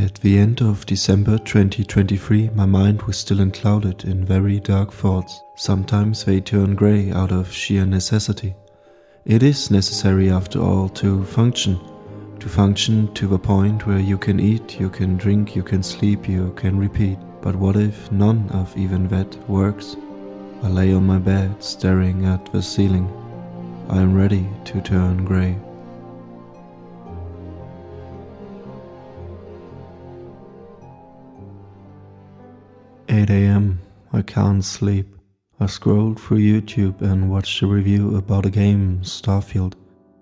At the end of December 2023, my mind was still unclouded in very dark thoughts. Sometimes they turn grey out of sheer necessity. It is necessary, after all, to function to the point where you can eat, you can drink, you can sleep, you can repeat. But what if none of even that works? I lay on my bed, staring at the ceiling. I am ready to turn grey. "8 a.m. I can't sleep. I scrolled through YouTube and watched a review about a game, Starfield.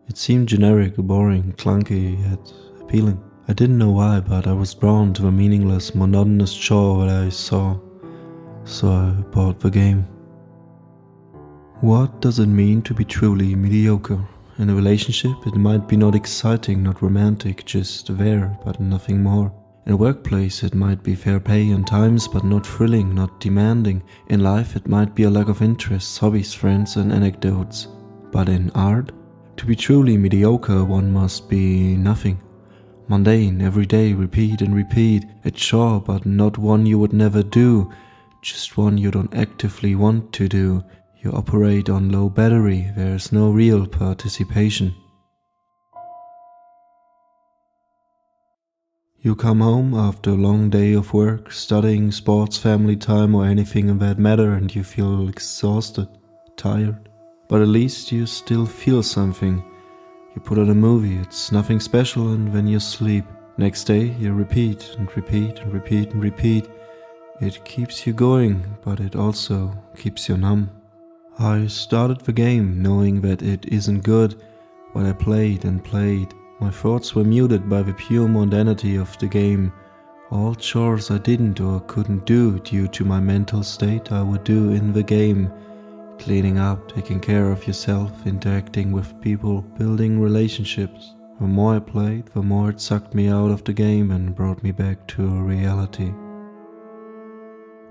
It seemed generic, boring, clunky, yet appealing. I didn't know why, but I was drawn to the meaningless, monotonous chore that I saw. So I bought the game. What does it mean to be truly mediocre? In a relationship, it might be not exciting, not romantic, just there, but nothing more. In a workplace, it might be fair pay and times, but not thrilling, not demanding. In life, it might be a lack of interests, hobbies, friends, and anecdotes. But in art? To be truly mediocre, one must be nothing. Mundane, every day, repeat and repeat. A chore, but not one you would never do. Just one you don't actively want to do. You operate on low battery, there's no real participation. You come home after a long day of work, studying, sports, family time, or anything in that matter, and you feel exhausted, tired. But at least you still feel something. You put on a movie, it's nothing special, and then you sleep. Next day you repeat and repeat and repeat and repeat. It keeps you going, but it also keeps you numb. I started the game knowing that it isn't good, but I played and played. My thoughts were muted by the pure mundanity of the game. All chores I didn't or couldn't do due to my mental state I would do in the game. Cleaning up, taking care of yourself, interacting with people, building relationships. The more I played, the more it sucked me out of the game and brought me back to reality.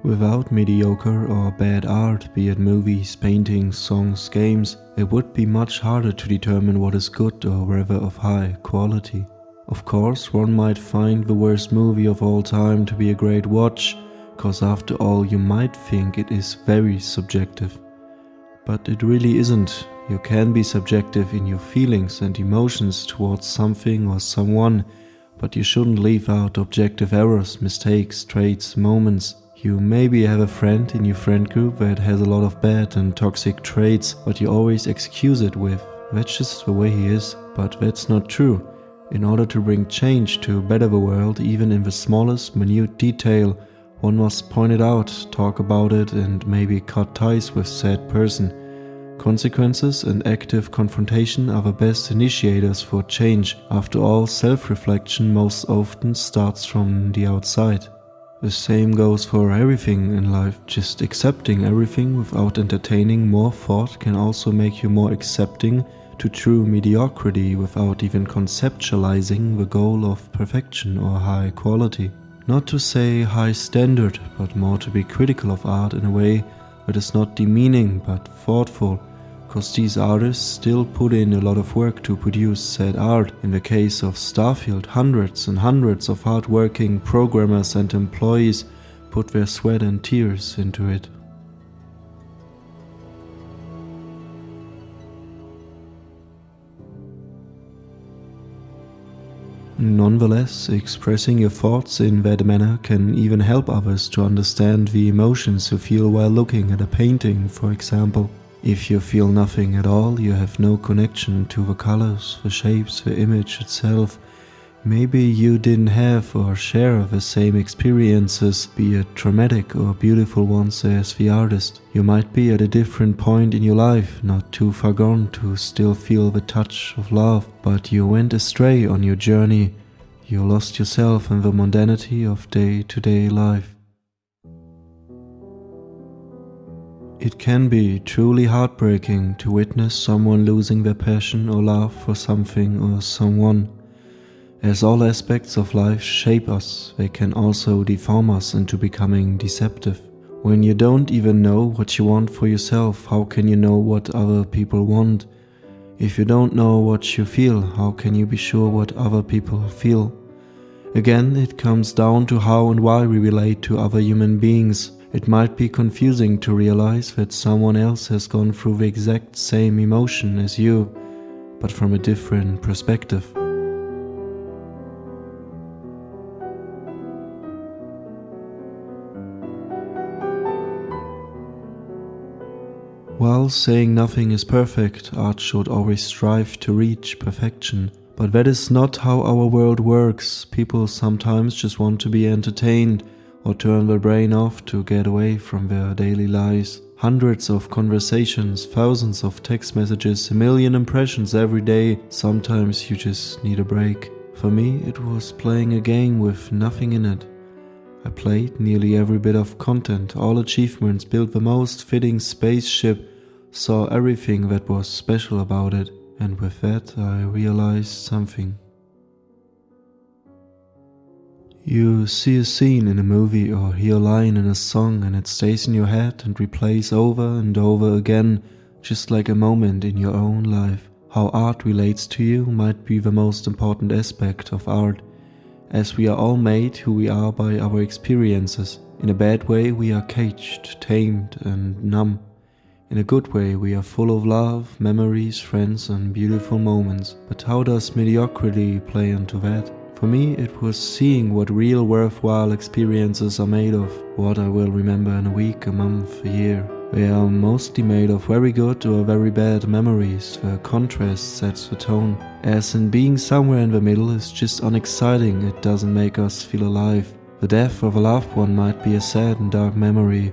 Without mediocre or bad art, be it movies, paintings, songs, games, it would be much harder to determine what is good or rather of high quality. Of course, one might find the worst movie of all time to be a great watch, cause after all you might think it is very subjective. But it really isn't. You can be subjective in your feelings and emotions towards something or someone, but you shouldn't leave out objective errors, mistakes, traits, moments. You maybe have a friend in your friend group that has a lot of bad and toxic traits, but you always excuse it with, "That's just the way he is." But that's not true. In order to bring change to better the world, even in the smallest minute detail, one must point it out, talk about it, and maybe cut ties with said person. Consequences and active confrontation are the best initiators for change. After all, self-reflection most often starts from the outside. The same goes for everything in life. Just accepting everything without entertaining more thought can also make you more accepting to true mediocrity without even conceptualizing the goal of perfection or high quality. Not to say high standard, but more to be critical of art in a way that is not demeaning but thoughtful, cause these artists still put in a lot of work to produce said art. In the case of Starfield, hundreds and hundreds of hard-working programmers and employees put their sweat and tears into it. Nonetheless, expressing your thoughts in that manner can even help others to understand the emotions you feel while looking at a painting, for example. If you feel nothing at all, you have no connection to the colors, the shapes, the image itself. Maybe you didn't have or share the same experiences, be it traumatic or beautiful ones, as the artist. You might be at a different point in your life, not too far gone to still feel the touch of love, but you went astray on your journey. You lost yourself in the mundanity of day-to-day life. It can be truly heartbreaking to witness someone losing their passion or love for something or someone. As all aspects of life shape us, they can also deform us into becoming deceptive. When you don't even know what you want for yourself, how can you know what other people want? If you don't know what you feel, how can you be sure what other people feel? Again, it comes down to how and why we relate to other human beings. It might be confusing to realize that someone else has gone through the exact same emotion as you, but from a different perspective. While saying nothing is perfect, art should always strive to reach perfection. But that is not how our world works. People sometimes just want to be entertained or turn their brain off to get away from their daily lives. Hundreds of conversations, thousands of text messages, a million impressions every day. Sometimes you just need a break. For me, it was playing a game with nothing in it. I played nearly every bit of content, all achievements, built the most fitting spaceship, saw everything that was special about it. And with that, I realized something. You see a scene in a movie or hear a line in a song and it stays in your head and replays over and over again, just like a moment in your own life. How art relates to you might be the most important aspect of art, as we are all made who we are by our experiences. In a bad way, we are caged, tamed and numb. In a good way, we are full of love, memories, friends and beautiful moments. But how does mediocrity play into that? For me, it was seeing what real worthwhile experiences are made of, what I will remember in a week, a month, a year. They are mostly made of very good or very bad memories. The contrast sets the tone. As in being somewhere in the middle is just unexciting, it doesn't make us feel alive. The death of a loved one might be a sad and dark memory,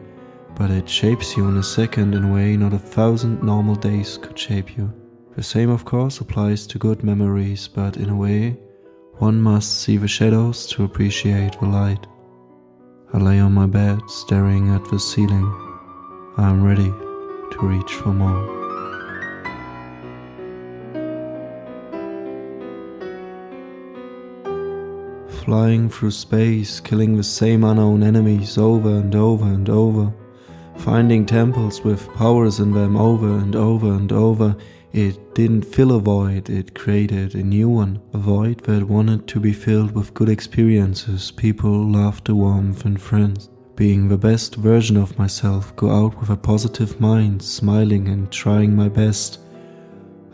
but it shapes you in a second in a way not 1,000 normal days could shape you. The same of course applies to good memories, but in a way, one must see the shadows to appreciate the light. I lay on my bed, staring at the ceiling. I am ready to reach for more. Flying through space, killing the same unknown enemies over and over and over. Finding temples with powers in them over and over and over. It didn't fill a void, it created a new one. A void that wanted to be filled with good experiences, people, laughter, warmth and friends. Being the best version of myself, go out with a positive mind, smiling and trying my best.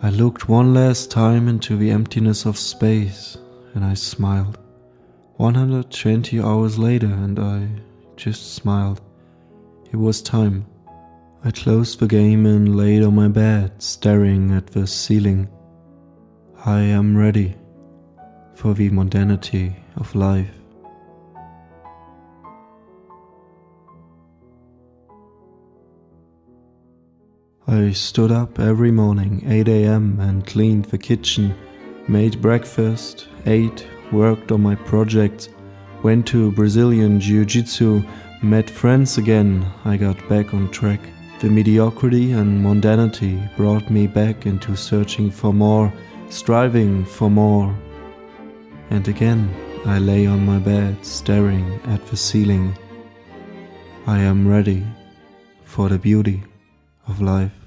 I looked one last time into the emptiness of space and I smiled. 120 hours later and I just smiled. It was time. I closed the game and laid on my bed, staring at the ceiling. I am ready for the mundanity of life. I stood up every morning, 8 a.m. and cleaned the kitchen, made breakfast, ate, worked on my projects, went to Brazilian Jiu-Jitsu, met friends again. I got back on track. The mediocrity and mundanity brought me back into searching for more, striving for more. And again, I lay on my bed, staring at the ceiling. I am ready for the beauty of life.